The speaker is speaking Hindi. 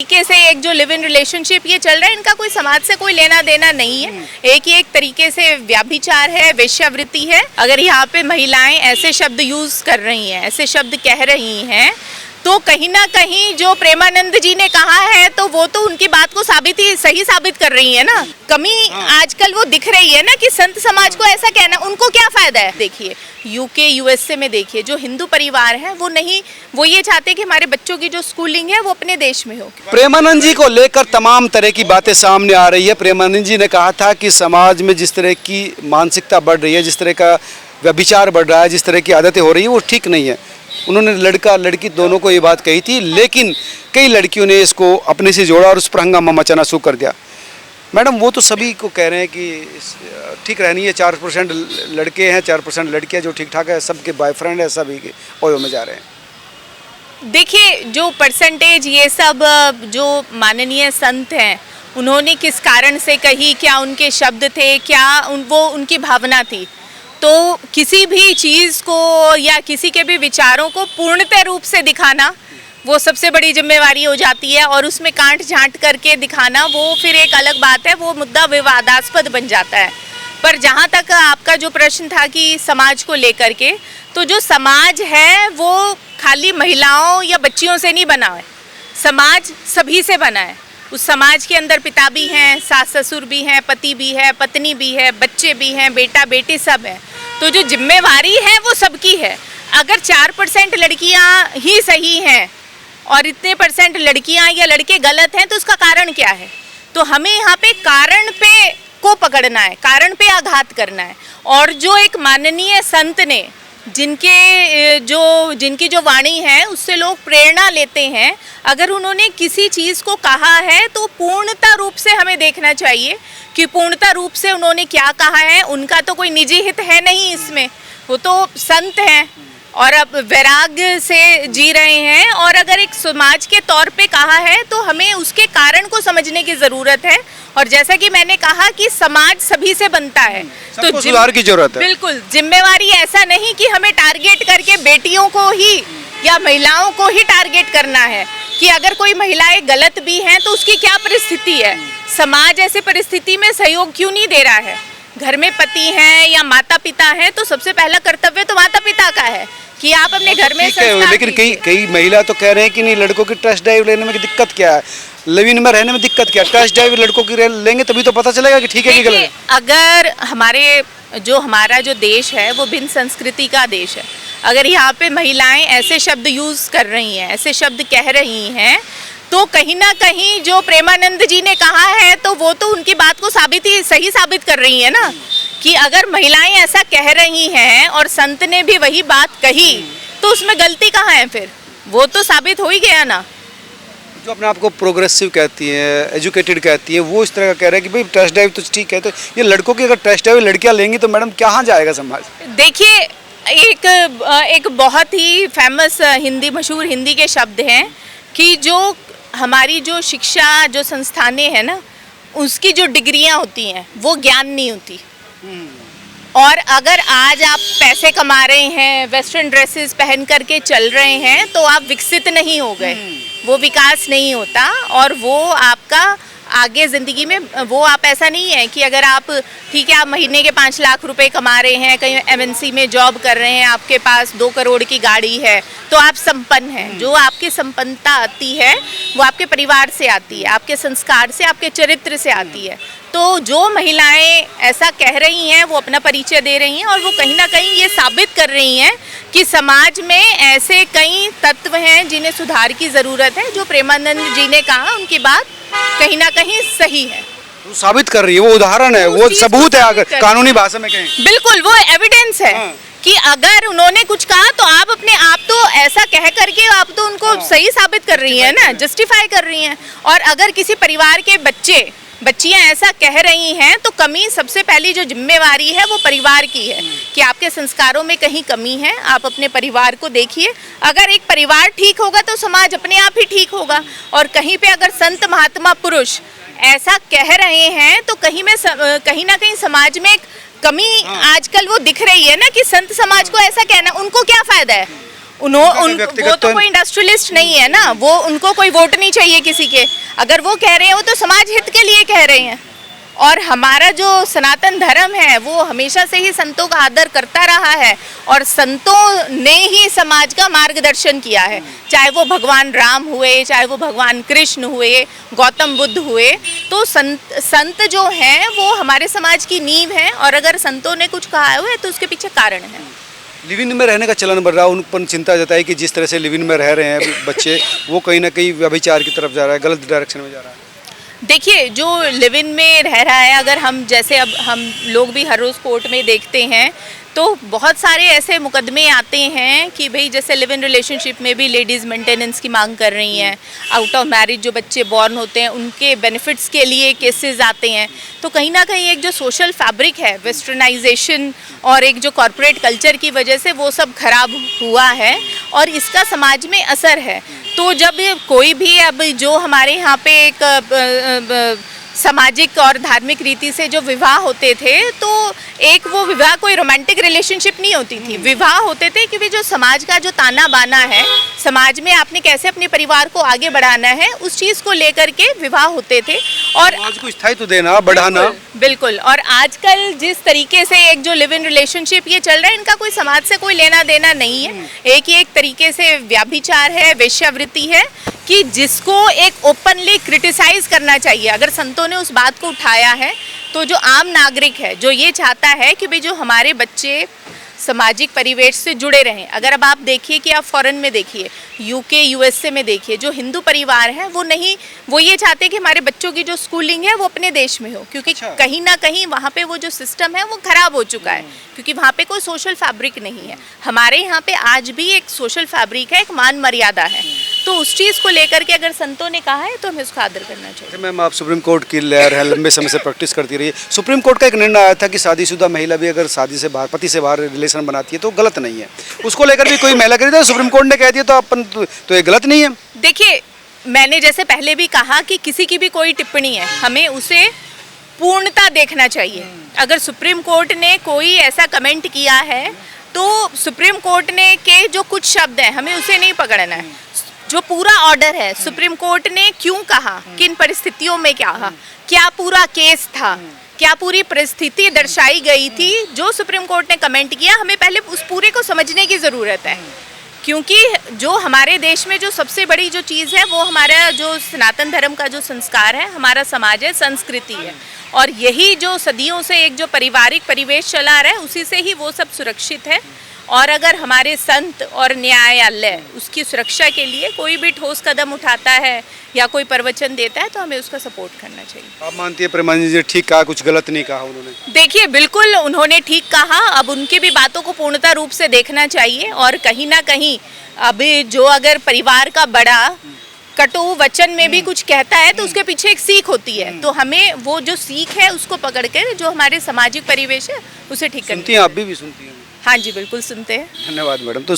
तरीके से एक जो लिव इन रिलेशनशिप ये चल रहा है, इनका कोई समाज से कोई लेना देना नहीं है। एक ही एक तरीके से व्याभिचार है, वेश्यावृत्ति है। अगर यहाँ पे महिलाएं ऐसे शब्द यूज कर रही हैं, ऐसे शब्द कह रही हैं, तो कहीं ना कहीं जो प्रेमानंद जी ने कहा है तो वो तो उनकी बात को सही साबित कर रही है ना। कमी आजकल वो दिख रही है ना कि संत समाज को ऐसा कहना, उनको क्या फायदा है। देखिए यूके यूएसए में देखिए जो हिंदू परिवार है वो ये चाहते हैं कि हमारे बच्चों की जो स्कूलिंग है वो अपने देश में हो। प्रेमानंद जी को लेकर तमाम तरह की बातें सामने आ रही है। प्रेमानंद जी ने कहा था कि समाज में जिस तरह की मानसिकता बढ़ रही है, जिस तरह का व्यभिचार बढ़ रहा है, जिस तरह की आदतें हो रही है वो ठीक नहीं है। उन्होंने लड़का लड़की दोनों को ये बात कही थी, लेकिन कई लड़कियों ने इसको अपने से जोड़ा और उस पर हंगामा मचाना शुरू कर दिया। मैडम वो तो सभी को कह रहे हैं कि ठीक रहनी है, 4% लड़के हैं, 4% लड़कियां जो ठीक ठाक है, सबके बॉयफ्रेंड है, सभी के ओयो में जा रहे हैं। देखिए जो परसेंटेज ये सब जो माननीय संत हैं उन्होंने किस कारण से कही, क्या उनके शब्द थे, क्या वो उनकी भावना थी, तो किसी भी चीज़ को या किसी के भी विचारों को पूर्णतः रूप से दिखाना वो सबसे बड़ी जिम्मेवारी हो जाती है, और उसमें कांट झांट करके दिखाना वो फिर एक अलग बात है, वो मुद्दा विवादास्पद बन जाता है। पर जहाँ तक आपका जो प्रश्न था कि समाज को लेकर के, तो जो समाज है वो खाली महिलाओं या बच्चियों से नहीं बना है, समाज सभी से बना है। उस समाज के अंदर पिता भी हैं, सास ससुर भी हैं, पति भी है, पत्नी भी है, बच्चे भी हैं, बेटा बेटी सब हैं। तो जो जिम्मेवारी है वो सबकी है। अगर 4% लड़कियां ही सही हैं और इतने % लड़कियां या लड़के गलत हैं, तो उसका कारण क्या है। तो हमें यहाँ पे कारण पे को पकड़ना है, कारण पे आघात करना है। और जो एक माननीय संत ने जिनकी जो वाणी है उससे लोग प्रेरणा लेते हैं, अगर उन्होंने किसी चीज़ को कहा है तो पूर्णता रूप से हमें देखना चाहिए कि पूर्णता रूप से उन्होंने क्या कहा है। उनका तो कोई निजी हित है नहीं इसमें, वो तो संत हैं और अब वैराग्य से जी रहे हैं, और अगर एक समाज के तौर पे कहा है तो हमें उसके कारण को समझने की ज़रूरत है। और जैसा कि मैंने कहा कि समाज सभी से बनता है, तो सुधार की जरूरत है। बिल्कुल जिम्मेवारी ऐसा नहीं कि हमें टारगेट करके बेटियों को ही या महिलाओं को ही टारगेट करना है कि अगर कोई महिलाएं गलत भी हैं तो उसकी क्या परिस्थिति है, समाज ऐसे परिस्थिति में सहयोग क्यों नहीं दे रहा है। घर में पति हैं या माता पिता हैं तो सबसे पहला कर्तव्य तो माता पिता का है कि आप अपने घर में संस्कार। लेकिन कई महिला तो कह रहे हैं कि नहीं, लड़कों की टेस्ट ड्राइव लेने में दिक्कत क्या है, लिव इन में रहने में दिक्कत क्या है, टेस्ट ड्राइव लड़कों की लेंगे तभी तो पता चलेगा कि ठीक है कि गलत। अगर हमारा जो देश है वो भिन्न संस्कृति का देश है, अगर यहाँ पे महिलाएं ऐसे शब्द यूज कर रही हैं, ऐसे शब्द कह रही हैं, तो कहीं ना कहीं जो प्रेमानंद जी ने कहा है तो वो तो उनकी बात को सही साबित कर रही है ना, कि अगर महिलाएं ऐसा कह रही हैं और संत ने भी वही बात कही तो उसमें गलती कहाँ है, फिर वो तो साबित हो ही गया ना। जो अपने आप को प्रोग्रेसिव कहती हैं, एजुकेटेड कहती हैं, वो इस तरह का कह रहे हैं कि भाई टेस्ट ड्राइव तो ठीक है, तो ये लड़कों की अगर टेस्ट ड्राइव लड़कियां लेंगी तो मैडम कहाँ जाएगा समाज। देखिए एक बहुत ही फेमस मशहूर हिंदी के शब्द हैं कि जो हमारी जो शिक्षा जो संस्थानें हैं ना, उसकी जो डिग्रियां होती हैं वो ज्ञान नहीं होती। और अगर आज आप पैसे कमा रहे हैं, वेस्टर्न ड्रेसेस पहन करके चल रहे हैं, तो आप विकसित नहीं हो गए, वो विकास नहीं होता, और वो आपका आगे ज़िंदगी में वो आप ऐसा नहीं है कि अगर आप ठीक है आप महीने के 5 लाख रुपए कमा रहे हैं, कहीं MNC में जॉब कर रहे हैं, आपके पास 2 करोड़ की गाड़ी है, तो आप संपन्न हैं। जो आपकी संपन्नता आती है वो आपके परिवार से आती है, आपके संस्कार से, आपके चरित्र से आती है। तो जो महिलाएं ऐसा कह रही हैं वो अपना परिचय दे रही हैं, और वो कहीं ना कहीं ये साबित कर रही हैं कि समाज में ऐसे कई तत्व हैं जिन्हें सुधार की ज़रूरत है। जो प्रेमानंद जी ने कहा उनकी बात कहीं ना कहीं सही है, वो साबित कर रही है, वो उदाहरण है, वो सबूत है, अगर कानूनी भाषा में कहें बिल्कुल वो एविडेंस है। कि अगर उन्होंने कुछ कहा तो आप अपने आप तो ऐसा कह करके आप तो उनको सही साबित कर रही हैं ना, जस्टिफाई कर रही हैं। और अगर किसी परिवार के बच्चियां ऐसा कह रही हैं तो कमी सबसे पहली जो जिम्मेवारी है वो परिवार की है कि आपके संस्कारों में कहीं कमी है। आप अपने परिवार को देखिए, अगर एक परिवार ठीक होगा तो समाज अपने आप ही ठीक होगा। और कहीं पे अगर संत महात्मा पुरुष ऐसा कह रहे हैं तो कहीं ना कहीं समाज में एक कमी आजकल वो दिख रही है ना, कि संत समाज को ऐसा कहना, उनको क्या फायदा है, वो तो कोई इंडस्ट्रियलिस्ट नहीं है ना, वो उनको कोई वोट नहीं चाहिए किसी के। अगर वो कह रहे हो तो समाज हित के लिए कह रहे हैं। और हमारा जो सनातन धर्म है वो हमेशा से ही संतों का आदर करता रहा है और संतों ने ही समाज का मार्गदर्शन किया है। चाहे वो भगवान राम हुए, चाहे वो भगवान कृष्ण हुए, गौतम बुद्ध हुए, तो संत जो हैं वो हमारे समाज की नींव है। और अगर संतों ने कुछ कहा हुआ है तो उसके पीछे कारण है। लिव इन में रहने का चलन बढ़ रहा है, उन पर चिंता जताई कि जिस तरह से लिव इन में रह रहे हैं बच्चे, वो कहीं ना कहीं व्यभिचार की तरफ जा रहा है, गलत डायरेक्शन में जा रहा है। देखिए, जो लिव इन में रह रहा है, अगर हम जैसे अब हम लोग भी हर रोज़ कोर्ट में देखते हैं तो बहुत सारे ऐसे मुकदमे आते हैं कि भाई जैसे लिव इन रिलेशनशिप में भी लेडीज़ मेंटेनेंस की मांग कर रही हैं, आउट ऑफ मैरिज जो बच्चे बॉर्न होते हैं उनके बेनिफिट्स के लिए केसेस आते हैं। तो कहीं ना कहीं एक जो सोशल फैब्रिक है, वेस्टर्नाइजेशन और एक जो कॉरपोरेट कल्चर की वजह से वो सब खराब हुआ है और इसका समाज में असर है। तो जब कोई भी अब जो हमारे यहाँ पे एक सामाजिक और धार्मिक रीति से जो विवाह होते थे, तो एक वो विवाह कोई रोमांटिक रिलेशनशिप नहीं होती थी, विवाह होते थे कि जो समाज का जो ताना बाना है, समाज में आपने कैसे अपने परिवार को आगे बढ़ाना है, उस चीज़ को लेकर के विवाह होते थे। और समाज को स्थायित्व देना, बढ़ाना। बिल्कुल। और आजकल जिस तरीके से एक जो लिव इन रिलेशनशिप ये चल रहा है, इनका कोई समाज से कोई लेना देना नहीं है। एक ही एक तरीके से व्याभिचार है, वेश्यावृत्ति है कि जिसको एक ओपनली क्रिटिसाइज करना चाहिए। अगर संतों ने उस बात को उठाया है तो जो आम नागरिक है जो ये चाहता है कि भाई जो हमारे बच्चे सामाजिक परिवेश से जुड़े रहें। अगर अब आप देखिए कि आप फॉरेन में देखिए, यूके यूएसए में देखिए, जो हिंदू परिवार हैं वो ये चाहते हैं कि हमारे बच्चों की जो स्कूलिंग है वो अपने देश में हो, क्योंकि कहीं ना कहीं वहाँ पे वो जो सिस्टम है वो खराब हो चुका है, क्योंकि वहाँ पे कोई सोशल फैब्रिक नहीं है। हमारे यहाँ पे आज भी एक सोशल फैब्रिक है, एक मान मर्यादा है। तो उस चीज़ को लेकर के अगर संतों ने कहा है तो हमें उसका आदर करना चाहिए। मैम, आप सुप्रीम कोर्ट की लहर है, लंबे समय से प्रैक्टिस करती रही है। सुप्रीम कोर्ट का एक निर्णय आया था कि शादीशुदा महिला भी अगर शादी से बाहर, पति से बाहर रिलेशन बनाती है तो गलत नहीं है। उसको लेकर भी कोई महिला कह रही थी, सुप्रीम कोर्ट ने कह दिया तो अपन तो ये गलत नहीं है। देखिए, मैंने जैसे पहले भी कहा कि किसी की भी कोई टिप्पणी है, हमें उसे पूर्णता देखना चाहिए। अगर सुप्रीम कोर्ट ने कोई ऐसा कमेंट किया है तो सुप्रीम कोर्ट ने के जो कुछ शब्द हैं हमें उसे नहीं पकड़ना है। जो पूरा ऑर्डर है, सुप्रीम कोर्ट ने क्यों कहा, किन परिस्थितियों में कहा, क्या पूरा केस था, क्या पूरी परिस्थिति दर्शाई गई थी, जो सुप्रीम कोर्ट ने कमेंट किया, हमें पहले उस पूरे को समझने की ज़रूरत है। क्योंकि जो हमारे देश में जो सबसे बड़ी जो चीज़ है वो हमारा जो सनातन धर्म का जो संस्कार है, हमारा समाज है, संस्कृति है, और यही जो सदियों से एक जो पारिवारिक परिवेश चला रहा है उसी से ही वो सब सुरक्षित है। और अगर हमारे संत और न्यायालय उसकी सुरक्षा के लिए कोई भी ठोस कदम उठाता है या कोई प्रवचन देता है तो हमें उसका सपोर्ट करना चाहिए। आप मानती है प्रेमानंद जी ठीक कहा, कुछ गलत नहीं कहा उन्होंने? देखिए, बिल्कुल उन्होंने ठीक कहा। अब उनकी भी बातों को पूर्णता रूप से देखना चाहिए और कहीं ना कहीं अभी जो अगर परिवार का बड़ा कटु वचन में भी कुछ कहता है तो उसके पीछे एक सीख होती है। तो हमें वो जो सीख है उसको पकड़ के जो हमारे सामाजिक परिवेश है उसे ठीक करना। सुनती हैं आप भी सुनती हैं? हाँ जी, बिल्कुल सुनते हैं। धन्यवाद मैडम। तो